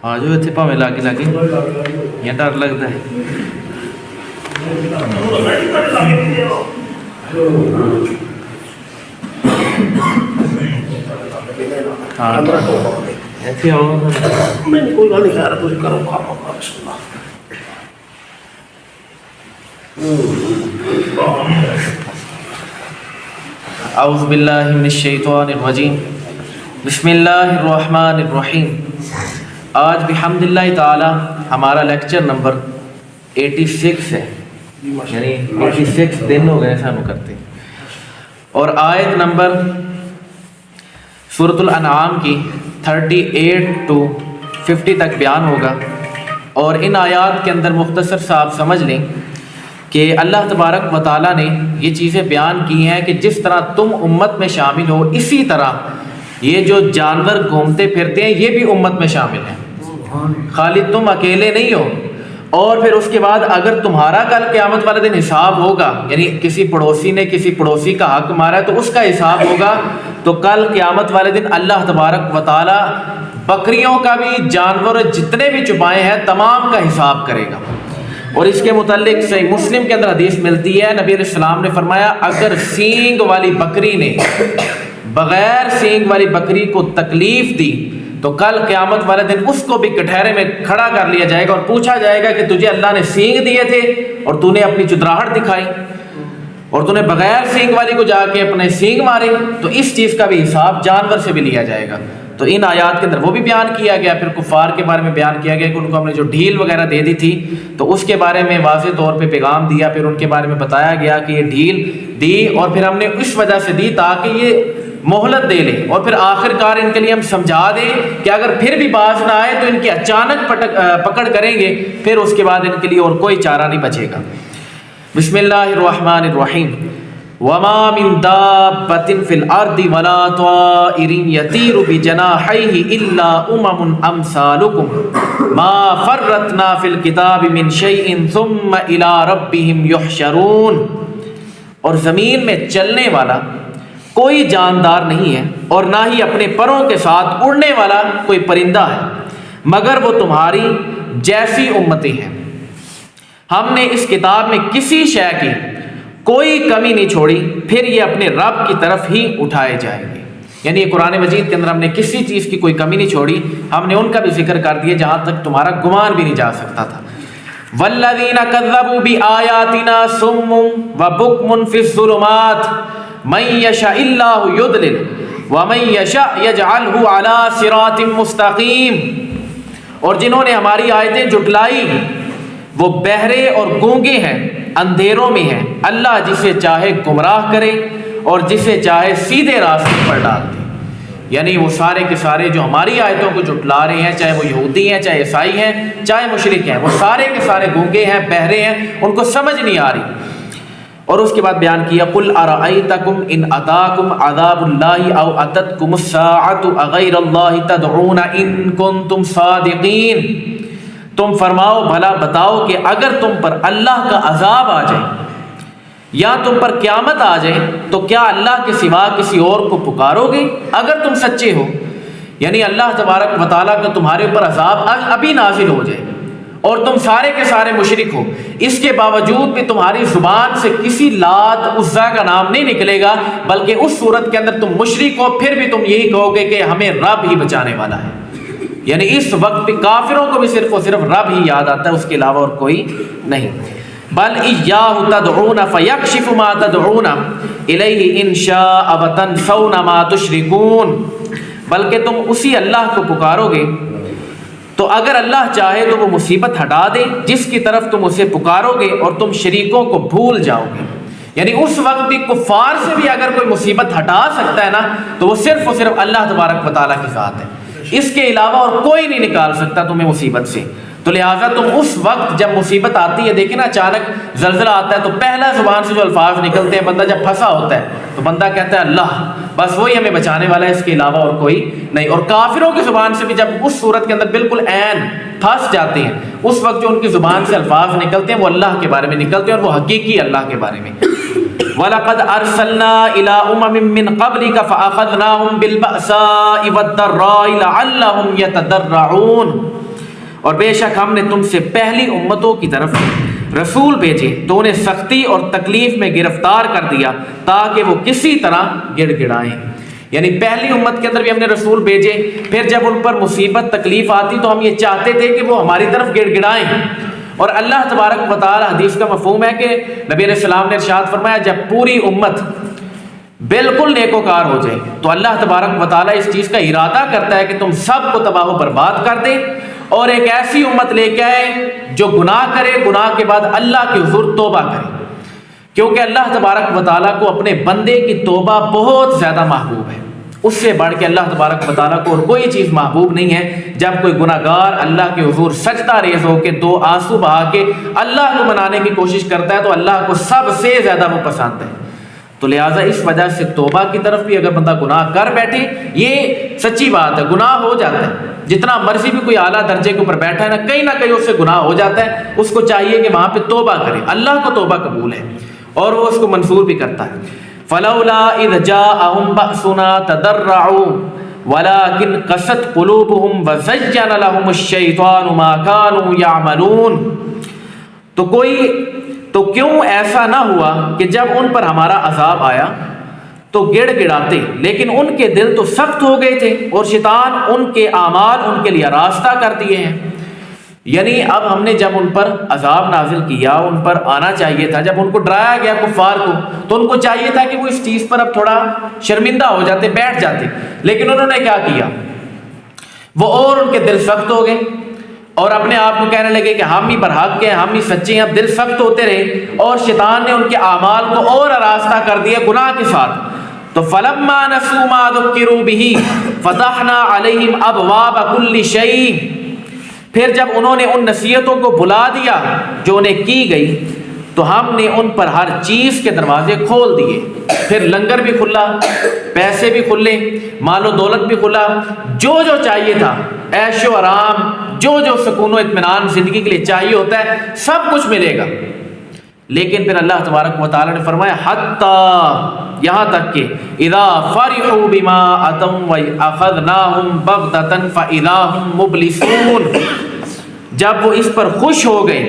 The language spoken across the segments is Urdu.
ਆ ਜਾਓ ਇੱਥੇ ਭਾਵੇਂ ਲਾਗੇ ਲਾਗੇ, ਜਾਂ ਡਰ ਲੱਗਦਾ ਹੈ। ਹਾਂ ਇੱਥੇ ਆਓ। ਨਹੀਂ ਕੋਈ ਗੱਲ ਨਹੀਂ ਯਾਰ, ਤੁਸੀਂ ਕਰੋ ਕੰਮ ਆਪਣਾ। أعوذ باللہ من الشیطان الرجیم، بسم اللہ الرحمن الرحیم۔ آج بحمد اللہ تعالی ہمارا لیکچر نمبر 86 ہے، یعنی 86 دن ہو گئے سانو کرتے، اور آیت نمبر سورۃ الانعام کی 38 to 50 تک بیان ہوگا۔ اور ان آیات کے اندر مختصر سا آپ سمجھ لیں کہ اللہ تبارک و تعالیٰ نے یہ چیزیں بیان کی ہیں کہ جس طرح تم امت میں شامل ہو، اسی طرح یہ جو جانور گھومتے پھرتے ہیں یہ بھی امت میں شامل ہیں، خالی تم اکیلے نہیں ہو۔ اور پھر اس کے بعد اگر تمہارا کل قیامت والے دن حساب ہوگا، یعنی کسی پڑوسی نے کسی پڑوسی کا حق مارا ہے تو اس کا حساب ہوگا، تو کل قیامت والے دن اللہ تبارک و تعالیٰ بکریوں کا بھی، جانور جتنے بھی چھپائے ہیں تمام کا حساب کرے گا۔ اور اس کے متعلق صحیح مسلم کے اندر حدیث ملتی ہے، نبی علیہ السلام نے فرمایا اگر سینگ والی بکری نے بغیر سینگ والی بکری کو تکلیف دی تو کل قیامت والے دن اس کو بھی کٹہرے میں کھڑا کر لیا جائے گا اور پوچھا جائے گا کہ تجھے اللہ نے سینگ دیے تھے اور تو نے اپنی چدراہٹ دکھائی، اور تو نے بغیر سینگ والی کو جا کے اپنے سینگ مارے، تو اس چیز کا بھی حساب جانور سے بھی لیا جائے گا۔ تو ان آیات کے اندر وہ بھی بیان کیا گیا، پھر کفار کے بارے میں بیان کیا گیا کہ ان کو ہم نے جو ڈھیل وغیرہ دے دی تھی تو اس کے بارے میں واضح طور پہ پیغام دیا، پھر ان کے بارے میں بتایا گیا کہ یہ ڈھیل دی اور پھر ہم نے اس وجہ سے دی تاکہ یہ مہلت دے لیں، اور پھر آخر کار ان کے لیے ہم سمجھا دیں کہ اگر پھر بھی باز نہ آئے تو ان کی اچانک پکڑ کریں گے، پھر اس کے بعد ان کے لیے اور کوئی چارہ نہیں بچے گا۔ بسم اللہ الرحمن الرحیم۔ وما من دابة في الأرض ولا طائر يطير بجناحيه إلا أمم ما فرطنا في الكتاب من شيء ثم إلى ربهم يحشرون۔ اور زمین میں چلنے والا کوئی جاندار نہیں ہے اور نہ ہی اپنے پروں کے ساتھ اڑنے والا کوئی پرندہ ہے، مگر وہ تمہاری جیسی امتیں ہیں۔ ہم نے اس کتاب میں کسی شے کی کوئی کمی نہیں چھوڑی، پھر یہ اپنے رب کی طرف ہی اٹھائے جائیں گے۔ یعنی قرآن مجید کے اندر ہم نے کسی چیز کی کوئی کمی نہیں چھوڑی، ہم نے ان کا بھی ذکر کر دیا جہاں تک تمہارا گمان بھی نہیں جا سکتا تھا۔ والذین کذبوا بآیاتنا صم وبکم فی الظلمات من یشاء اللہ یضلل ومن یشاء یجعلہ علی صراط مستقیم۔ اور جنہوں نے ہماری آیتیں جھٹلائی وہ بہرے اور گونگے ہیں، اندھیروں میں ہیں، اللہ جسے چاہے گمراہ کرے اور جسے چاہے سیدھے راستے پر ڈال دے۔ یعنی وہ سارے کے سارے جو ہماری آیتوں کو جھٹلا رہے ہیں، چاہے وہ یہودی ہیں، چاہے عیسائی ہیں، چاہے مشرک ہیں، وہ سارے کے سارے گونگے ہیں، بہرے ہیں، ان کو سمجھ نہیں آ رہی۔ اور اس کے بعد بیان کیا قل ارأیتکم ان اتاکم عذاب اللہ او اتتکم الساعۃ اغیر اللہ تدعون ان کنتم صادقین۔ تم فرماؤ بھلا بتاؤ کہ اگر تم پر اللہ کا عذاب آ جائے یا تم پر قیامت آ جائے تو کیا اللہ کے سوا کسی اور کو پکارو گے اگر تم سچے ہو؟ یعنی اللہ تبارک و تعالیٰ کا تمہارے اوپر عذاب ابھی نازل ہو جائے اور تم سارے کے سارے مشرک ہو، اس کے باوجود بھی تمہاری زبان سے کسی لات عزا کا نام نہیں نکلے گا، بلکہ اس صورت کے اندر تم مشرک ہو پھر بھی تم یہی کہو گے کہ ہمیں رب ہی بچانے والا ہے۔ یعنی اس وقت بھی کافروں کو بھی صرف اور صرف رب ہی یاد آتا ہے، اس کے علاوہ اور کوئی نہیں۔ بل ایاہ تدعون فیکشف ما تدعون الیہ ان شاء وتنسون ما تشرکون۔ بلکہ تم اسی اللہ کو پکارو گے تو اگر اللہ چاہے تو وہ مصیبت ہٹا دے جس کی طرف تم اسے پکارو گے اور تم شریکوں کو بھول جاؤ گے۔ یعنی اس وقت بھی کفار سے بھی اگر کوئی مصیبت ہٹا سکتا ہے نا تو وہ صرف اور صرف اللہ تبارک و تعالیٰ کی ذات ہے، اس کے علاوہ اور کوئی نہیں نکال سکتا تمہیں مصیبت سے۔ تو لہٰذا تم اس وقت جب مصیبت آتی ہے، دیکھیں نا اچانک زلزلہ آتا ہے تو پہلا زبان سے جو الفاظ نکلتے ہیں، بندہ جب پھنسا ہوتا ہے تو بندہ کہتا ہے اللہ، بس وہی ہمیں بچانے والا ہے، اس کے علاوہ اور کوئی نہیں۔ اور کافروں کی زبان سے بھی جب اس صورت کے اندر بالکل عین پھنس جاتے ہیں، اس وقت جو ان کی زبان سے الفاظ نکلتے ہیں وہ اللہ کے بارے میں نکلتے ہیں اور وہ حقیقی اللہ کے بارے میں۔ وَلَقَدْ أَرْسَلْنَا إِلَىٰ أُمَمٍ مِّن قَبْلِكَ فَأَخَذْنَاهُمْ بِالْبَأْسَاءِ وَالضَّرَّاءِ لَعَلَّهُمْ يَتَضَرَّعُونَ۔ اور بے شک ہم نے تم سے پہلی امتوں کی طرف رسول بھیجے تو انہیں سختی اور تکلیف میں گرفتار کر دیا تاکہ وہ کسی طرح گڑ گڑائیں. یعنی پہلی امت کے اندر بھی ہم نے رسول بھیجے، پھر جب ان پر مصیبت تکلیف آتی تو ہم یہ چاہتے تھے کہ وہ ہماری طرف گڑ گڑائیں. اور اللہ تبارک و تعالی، حدیث کا مفہوم ہے کہ نبی علیہ السلام نے ارشاد فرمایا جب پوری امت بالکل نیکوکار ہو جائے تو اللہ تبارک و تعالی اس چیز کا ارادہ کرتا ہے کہ تم سب کو تباہ و برباد کر دے اور ایک ایسی امت لے کے آئے جو گناہ کرے، گناہ کے بعد اللہ کے حضور توبہ کرے. کیونکہ اللہ تبارک و تعالیٰ کو اپنے بندے کی توبہ بہت زیادہ محبوب ہے. اس سے بڑھ کے اللہ تبارک و تعالیٰ کو اور کوئی چیز محبوب نہیں ہے. جب کوئی گناہ گار اللہ کے حضور سجدہ ریز ہو کے دو آنسو بہا کے اللہ کو منانے کی کوشش کرتا ہے تو اللہ کو سب سے زیادہ وہ پسند ہے. تو لہٰذا اس وجہ سے توبہ کی طرف بھی اگر بندہ گناہ کر بیٹھے، یہ سچی بات ہے، گناہ ہو جاتا ہے. جتنا مرضی بھی کوئی اعلیٰ درجے کے اوپر بیٹھا ہے نا کہیں اس سے گناہ ہو جاتا ہے. اس کو چاہیے کہ وہاں پہ توبہ کرے. اللہ کو توبہ قبول ہے اور وہ اس کو منظور بھی کرتا ہے. فلولا اذ جاءهم بأسنا تضرعوا ولكن قست قلوبهم وزين لهم الشيطان ما كانوا يعملون. تو کیوں ایسا نہ ہوا کہ جب ان پر ہمارا عذاب آیا تو گڑ گڑاتے، لیکن ان کے دل تو سخت ہو گئے تھے اور شیطان ان کے اعمال ان کے لیے راستہ کر دیے ہیں. یعنی اب ہم نے جب ان پر عذاب نازل کیا، ان پر آنا چاہیے تھا، جب ان کو ڈرایا گیا کفار کو تو ان کو چاہیے تھا کہ وہ اس چیز پر اب تھوڑا شرمندہ ہو جاتے، بیٹھ جاتے. لیکن انہوں نے کیا کیا، وہ اور ان کے دل سخت ہو گئے اور اپنے آپ کو کہنے لگے کہ ہم ہی برحق ہیں، ہم ہی سچے ہیں. اب دل سخت ہوتے رہے اور شیطان نے ان کے اعمال کو اور آراستہ کر دیا گناہ کے ساتھ. تو فلما نسوا ما ذکروا به فتحنا علیہم ابواب کل شیء. پھر جب انہوں نے ان نصیحتوں کو بھلا دیا جو انہیں کی گئی تو ہم نے ان پر ہر چیز کے دروازے کھول دیے. پھر لنگر بھی کھلا، پیسے بھی کھلے، مال و دولت بھی کھلا، جو چاہیے تھا، عیش و آرام، جو سکون و اطمینان زندگی کے لیے چاہیے ہوتا ہے سب کچھ ملے گا. لیکن پھر اللہ تبارک و تعالی نے فرمایا حتی، یہاں تک کہ اذا فرحوا بما اتوا واخذناهم بغتة فاذا هم مبلسون. جب وہ اس پر خوش ہو گئے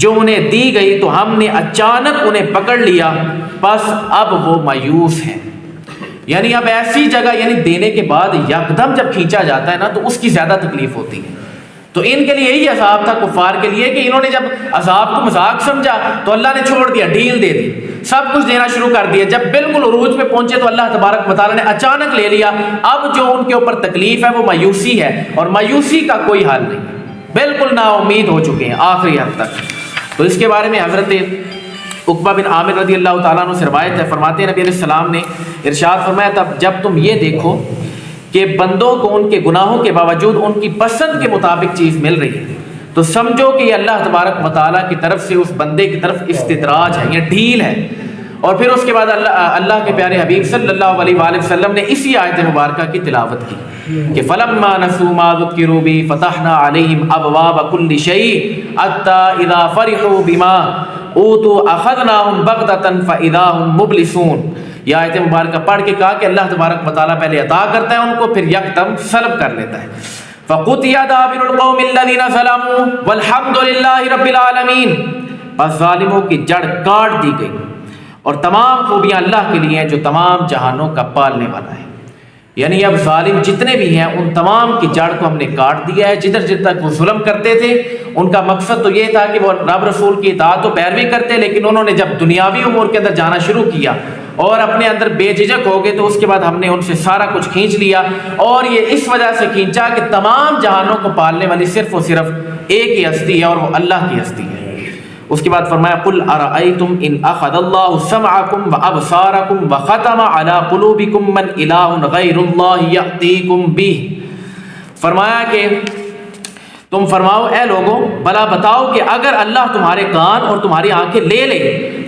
جو انہیں دی گئی تو ہم نے اچانک انہیں پکڑ لیا، بس اب وہ مایوس ہیں. یعنی اب ایسی جگہ، یعنی دینے کے بعد یکدم جب کھینچا جاتا ہے نا تو اس کی زیادہ تکلیف ہوتی ہے. تو ان کے لیے یہی عذاب تھا کفار کے لیے کہ انہوں نے جب عذاب کو مذاق سمجھا تو اللہ نے چھوڑ دیا، ڈھیل دے دی، سب کچھ دینا شروع کر دیا. جب بالکل عروج پہ پہنچے تو اللہ تبارک و تعالی نے اچانک لے لیا. اب جو ان کے اوپر تکلیف ہے وہ مایوسی ہے اور مایوسی کا کوئی حل نہیں، بالکل نا امید ہو چکے ہیں آخری حد تک. تو اس کے بارے میں حضرت عقبہ بن عامر رضی اللہ تعالیٰ عنہ سے روایت ہے، فرماتے ہیں نبی علیہ السلام نے ارشاد فرمایا تب جب تم یہ دیکھو کہ بندوں کو ان کے گناہوں کے باوجود ان کی پسند کے مطابق چیز مل رہی ہے تو سمجھو کہ یہ اللہ تبارک و تعالیٰ کی طرف سے اس بندے کی طرف استدراج ہے، یہ ڈھیل ہے. اور پھر اس کے بعد اللہ کے پیارے حبیب صلی اللہ علیہ وآلہ وسلم نے اسی آیت مبارکہ کی تلاوت کی کہ فلما نسوا ما ذکروا به فتحنا علیہم ابواب کل شیء حتی اذا فرحوا بما اوتوا اخذناهم بغتة فاذا هم مبلسون. یہ آیت مبارکہ پڑھ کے کہا کہ اللہ تبارک و تعالیٰ پہلے عطا کرتا ہے ان کو، پھر یکدم سلب کر لیتا ہے. فَقُطِعَ دَابِرُ الْقَوْمِ الَّذِينَ ظَلَمُوا وَالْحَمْدُ لِلَّهِ رَبِّ الْعَالَمِينَ. بس ظالموں کی جڑ کاٹ دی گئی اور تمام خوبیاں اللہ کے لیے ہیں جو تمام جہانوں کا پالنے والا ہے. یعنی اب ظالم جتنے بھی ہیں ان تمام کی جڑ کو ہم نے کاٹ دیا ہے. جدھر تک وہ ظلم کرتے تھے ان کا مقصد تو یہ تھا کہ وہ رب رسول کی اطاعت و پیروی کرتے، لیکن انہوں نے جب دنیاوی امور کے اندر جانا شروع کیا اور اپنے اندر بے جھجک ہو گئے تو اس کے بعد ہم نے ان سے سارا کچھ کھینچ لیا. اور یہ اس وجہ سے کھینچا کہ تمام جہانوں کو پالنے والی صرف اور صرف ایک ہی ہستی ہے اور وہ اللہ کی ہستی ہے. اس کے بعد فرمایا قل ارأیتم ان اخذ اللہ سمعکم وابصارکم وختم علی قلوبکم من الہ غیر اللہ یأتیکم بہ. فرمایا کہ تم فرماؤ اے لوگوں بھلا بتاؤ کہ اگر اللہ تمہارے کان اور تمہاری آنکھیں لے لے،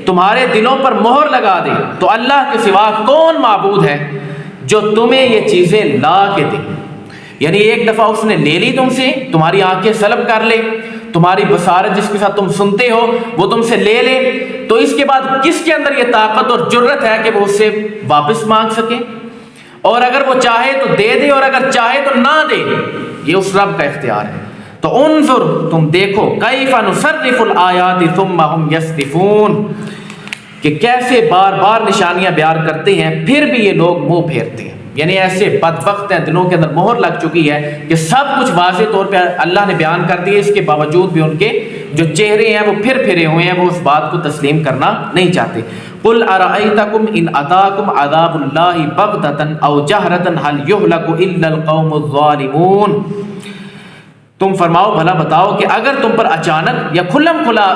تمہارے دلوں پر مہر لگا دے تو اللہ کے سوا کون معبود ہے جو تمہیں یہ چیزیں لا کے دے. یعنی ایک دفعہ اس نے لے لی تم سے، تمہاری آنکھیں سلب کر لے، تمہاری بصارت جس کے ساتھ تم سنتے ہو وہ تم سے لے لے، تو اس کے بعد کس کے اندر یہ طاقت اور جرت ہے کہ وہ اس سے واپس مانگ سکے؟ اور اگر وہ چاہے تو دے دے اور اگر چاہے تو نہ دے، یہ اس رب کا اختیار ہے. تو انظر تم دیکھو کیف نصرف الآیات ثم هم یصدفون کہ کیسے بار بار نشانیاں بیان کرتے ہیں پھر بھی یہ لوگ منہ پھیرتے ہیں. یعنی ایسے بدبخت ہیں، دلوں کے اندر مہر لگ چکی ہے کہ سب کچھ واضح طور پہ اللہ نے بیان کر دیا، اس کے باوجود بھی ان کے جو چہرے ہیں وہ پھرے ہوئے ہیں، وہ اس بات کو تسلیم کرنا نہیں چاہتے. قل ارأیتکم ان اتاکم عذاب اللہ بغتۃ او جہرۃ هل یہلک الا القوم الظالمون. تم فرماؤ بھلا بتاؤ کہ اگر تم پر اچانک یا کھلم کھلا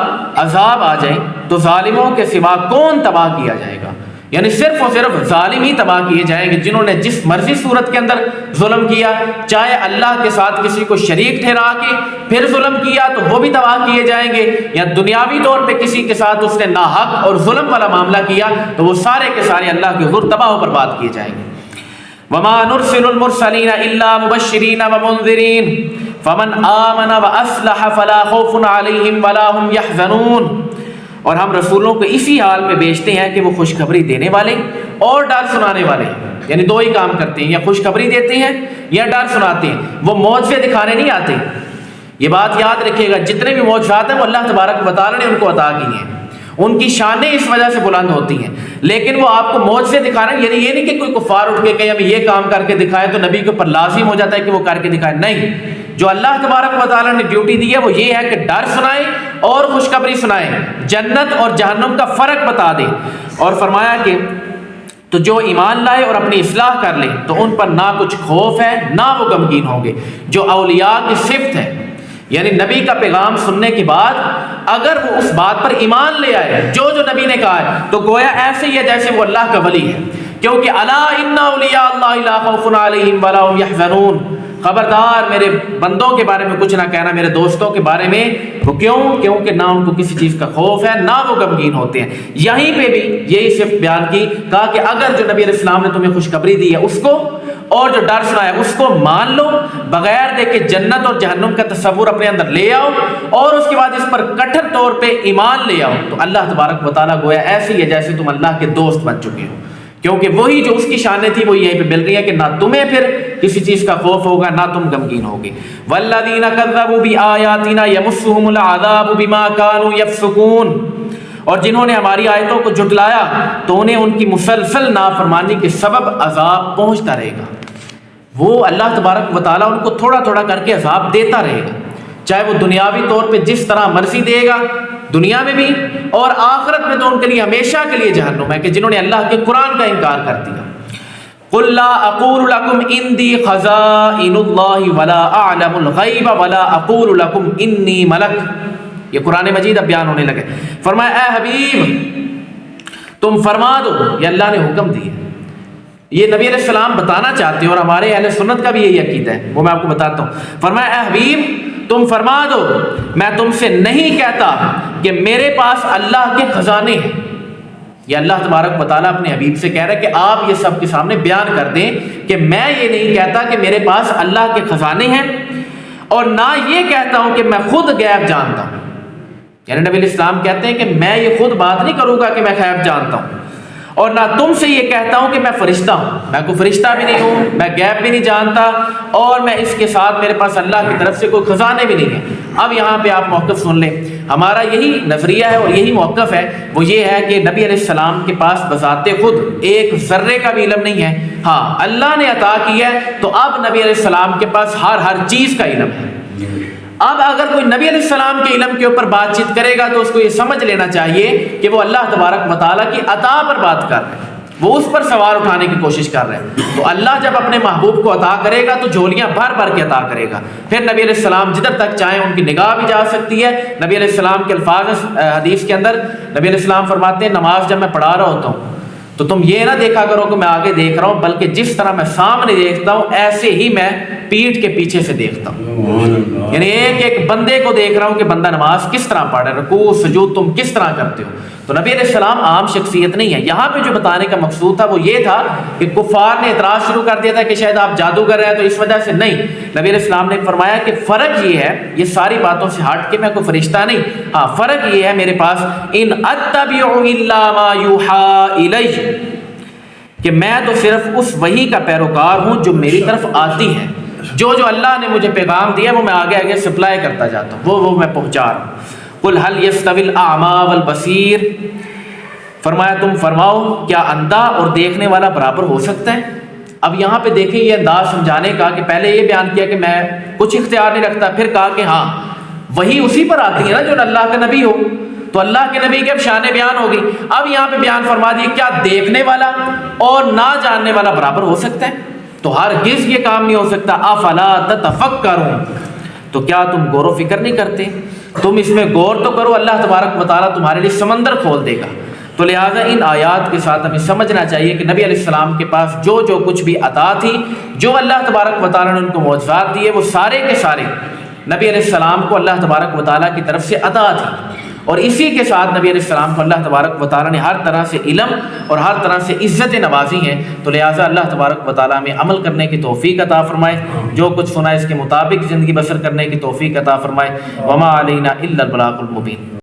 عذاب آ جائے تو ظالموں کے سوا کون تباہ کیا جائے گا؟ یعنی صرف اور صرف ظالم ہی تباہ کیے جائیں گے، جنہوں نے جس مرضی صورت کے اندر ظلم کیا، چاہے اللہ کے ساتھ کسی کو شریک ٹھہرا کے پھر ظلم کیا تو وہ بھی تباہ کیے جائیں گے، یا دنیاوی طور پہ کسی کے ساتھ اس نے ناحق اور ظلم والا معاملہ کیا تو وہ سارے کے سارے اللہ کے حضور تباہ و برباد کیے جائیں گے. وما نرسل المرسلین الا مبشرین ومنذرین فمن آمن واصلح فلا خوف علیہم ولا هم يحزنون. اور ہم رسولوں کو اسی حال میں بھیجتے ہیں کہ وہ خوشخبری دینے والے اور ڈر سنانے والے ہیں. یعنی دو ہی کام کرتے ہیں، یا خوشخبری دیتے ہیں یا ڈر سناتے ہیں. وہ معجزے دکھانے نہیں آتے. یہ بات یاد رکھیے گا، جتنے بھی معجزات ہیں وہ اللہ تبارک و تعالی نے ان کو عطا کی ہیں، ان کی شانیں اس وجہ سے بلند ہوتی ہیں، لیکن وہ آپ کو معجزے دکھا رہے ہیں. یعنی یہ نہیں کہ کوئی کفار اٹھ کے کہیں ہمیں یہ کام کر کے دکھائے تو نبی کے اوپر لازم ہو جاتا ہے کہ وہ کر کے دکھائے. نہیں، جو اللہ تبارک و تعالیٰ نے ڈیوٹی دی ہے وہ یہ ہے کہ ڈر سنائیں اور خوشخبری سنائیں، جنت اور جہنم کا فرق بتا دیں. اور فرمایا کہ تو جو ایمان لائے اور اپنی اصلاح کر لیں تو ان پر نہ کچھ خوف ہے نہ وہ غمگین ہوں گے. جو اولیاء کی صفت ہے، یعنی نبی کا پیغام سننے کے بعد اگر وہ اس بات پر ایمان لے آئے جو نبی نے کہا ہے تو گویا ایسے ہی ہے جیسے وہ اللہ کا ولی ہے. کیونکہ الا ان اولیاء اللہ لا خوف علیہم ولا هم یحزنون. خبردار میرے بندوں کے بارے میں کچھ نہ کہنا، میرے دوستوں کے بارے میں. وہ کیوں؟ کیونکہ نہ ان کو کسی چیز کا خوف ہے نہ وہ غمگین ہوتے ہیں. یہیں پہ بھی یہی صفت بیان کی، کہا کہ اگر جو نبی علیہ السلام نے تمہیں خوشخبری دی ہے اس کو اور جو ڈر سنایا اس کو مان لو، بغیر دیکھے جنت اور جہنم کا تصور اپنے اندر لے آؤ اور اس کے بعد اس پر کٹھر طور پہ ایمان لے آؤ تو اللہ تبارک و تعالیٰ گویا ایسی ہے جیسے تم اللہ کے دوست بن چکے ہو. کیونکہ وہی جو اس کی شانیں تھی وہ یہیں پہ مل رہی ہے کہ نہ تمہیں پھر کسی چیز کا خوف ہوگا نہ تم غمگین ہوگے. والذین کذبوا بآیاتنا یمسهم العذاب بما كانوا یفسقون. اور جنہوں نے ہماری آیتوں کو جھٹلایا تو انہیں ان کی مسلسل نافرمانی کے سبب عذاب پہنچتا رہے گا. وہ اللہ تبارک و تعالیٰ ان کو تھوڑا تھوڑا کر کے عذاب دیتا رہے گا، چاہے وہ دنیاوی طور پہ جس طرح مرضی دے گا دنیا میں بھی، اور آخرت میں تو ان کے لیے ہمیشہ کے لیے جہنم ہے کہ جنہوں نے اللہ کے قرآن کا انکار کر دیا. قل لا اقول لكم عندي خزائن الله ولا اعلم الغیب ولا اقول لكم انی ملک. یہ قرآن مجید اب بیان ہونے لگے. فرمایا اے حبیب تم فرما دو، یہ اللہ نے حکم دیا. یہ نبی علیہ السلام بتانا چاہتے ہیں اور ہمارے اہل سنت کا بھی یہی عقیدہ ہے، وہ میں آپ کو بتاتا ہوں. فرمایا اے حبیب تم فرما دو میں تم سے نہیں کہتا کہ میرے پاس اللہ کے خزانے ہیں. یہ اللہ تبارک و تعالیٰ اپنے حبیب سے کہہ رہا ہے کہ آپ یہ سب کے سامنے بیان کر دیں کہ میں یہ نہیں کہتا کہ میرے پاس اللہ کے خزانے ہیں، اور نہ یہ کہتا ہوں کہ میں خود غیب جانتا ہوں. یعنی نبی علیہ السلام کہتے ہیں کہ میں یہ خود بات نہیں کروں گا کہ میں غیب جانتا ہوں، اور نہ تم سے یہ کہتا ہوں کہ میں فرشتہ ہوں. میں کوئی فرشتہ بھی نہیں ہوں، میں غیب بھی نہیں جانتا، اور میں اس کے ساتھ میرے پاس اللہ کی طرف سے کوئی خزانے بھی نہیں ہیں. اب یہاں پہ آپ موقف سن لیں. ہمارا یہی نظریہ ہے اور یہی موقف ہے، وہ یہ ہے کہ نبی علیہ السلام کے پاس بذات خود ایک ذرے کا بھی علم نہیں ہے. ہاں اللہ نے عطا کیا ہے تو اب نبی علیہ السلام کے پاس ہر چیز کا علم ہے. اب اگر کوئی نبی علیہ السلام کے علم کے اوپر بات چیت کرے گا تو اس کو یہ سمجھ لینا چاہیے کہ وہ اللہ تبارک و تعالیٰ کی عطا پر بات کر رہے ہیں، وہ اس پر سوار اٹھانے کی کوشش کر رہے ہیں. تو اللہ جب اپنے محبوب کو عطا کرے گا تو جھولیاں بھر بھر کے عطا کرے گا. پھر نبی علیہ السلام جدھر تک چاہیں ان کی نگاہ بھی جا سکتی ہے. نبی علیہ السلام کے الفاظ حدیث کے اندر نبی علیہ السلام فرماتے ہیں نماز جب میں پڑھا رہا ہوتا ہوں تو تم یہ نہ دیکھا کرو کہ میں آگے دیکھ رہا ہوں، بلکہ جس طرح میں سامنے دیکھتا ہوں ایسے ہی میں پیٹھ کے پیچھے سے دیکھتا ہوں. یعنی ایک ایک بندے کو دیکھ رہا ہوں کہ بندہ نماز کس طرح پڑھ رہا ہے، رکوع سجود تم کس طرح کرتے ہو. تو نبی علیہ السلام عام شخصیت نہیں ہے. یہاں پہ جو بتانے کا مقصود تھا وہ یہ تھا کہ کفار نے اعتراض شروع کر دیا تھا کہ شاید آپ جادوگر ہیں تو اس وجہ سے نہیں. نبی علیہ السلام نے فرمایا کہ فرق یہ ہے، یہ ساری باتوں سے ہٹ کے میں کوئی فرشتہ نہیں. ہاں فرق یہ ہے میرے پاس ان اتبع الا ما یوحى الی، کہ میں تو صرف اس وحی کا پیروکار ہوں جو میری طرف آتی ہے. جو جو اللہ نے مجھے پیغام دیا وہ میں آگے آگے سپلائی کرتا جاتا ہوں، وہ میں پہنچا رہا ہوں۔ قل هل يستوي الاعمى والبصير، فرمایا تم فرماؤ کیا اندھا اور دیکھنے والا برابر ہو سکتا ہے؟ اب یہاں پہ دیکھیں یہ انداز سمجھانے کا کہ پہلے یہ بیان کیا کہ میں کچھ اختیار نہیں رکھتا، پھر کہا کہ ہاں وہی اسی پر آتی ہے نا جو اللہ کا نبی ہو، تو اللہ کے نبی کی اب شان بیان ہوگی۔ اب یہاں پہ بیان فرما دیے کیا دیکھنے والا اور نہ جاننے والا برابر ہو سکتا ہے؟ تو ہرگز یہ کام نہیں ہو سکتا۔ افلا تتفکرون، تو کیا تم غور و فکر نہیں کرتے؟ تم اس میں غور تو کرو، اللہ تبارک و تعالیٰ تمہارے لیے سمندر کھول دے گا۔ تو لہٰذا ان آیات کے ساتھ ہمیں سمجھنا چاہیے کہ نبی علیہ السلام کے پاس جو جو کچھ بھی عطا تھی، جو اللہ تبارک و تعالیٰ نے ان کو معجزات دیے، وہ سارے کے سارے نبی علیہ السلام کو اللہ تبارک و تعالیٰ کی طرف سے عطا تھی، اور اسی کے ساتھ نبی علیہ السلام کو اللہ تبارک و تعالیٰ نے ہر طرح سے علم اور ہر طرح سے عزت نوازی ہیں۔ تو لہٰذا اللہ تبارک و تعالیٰ ہمیں عمل کرنے کی توفیق عطا فرمائے، جو کچھ سنا اس کے مطابق زندگی بسر کرنے کی توفیق عطا فرمائے۔ وما علینا الا البلاغ المبین۔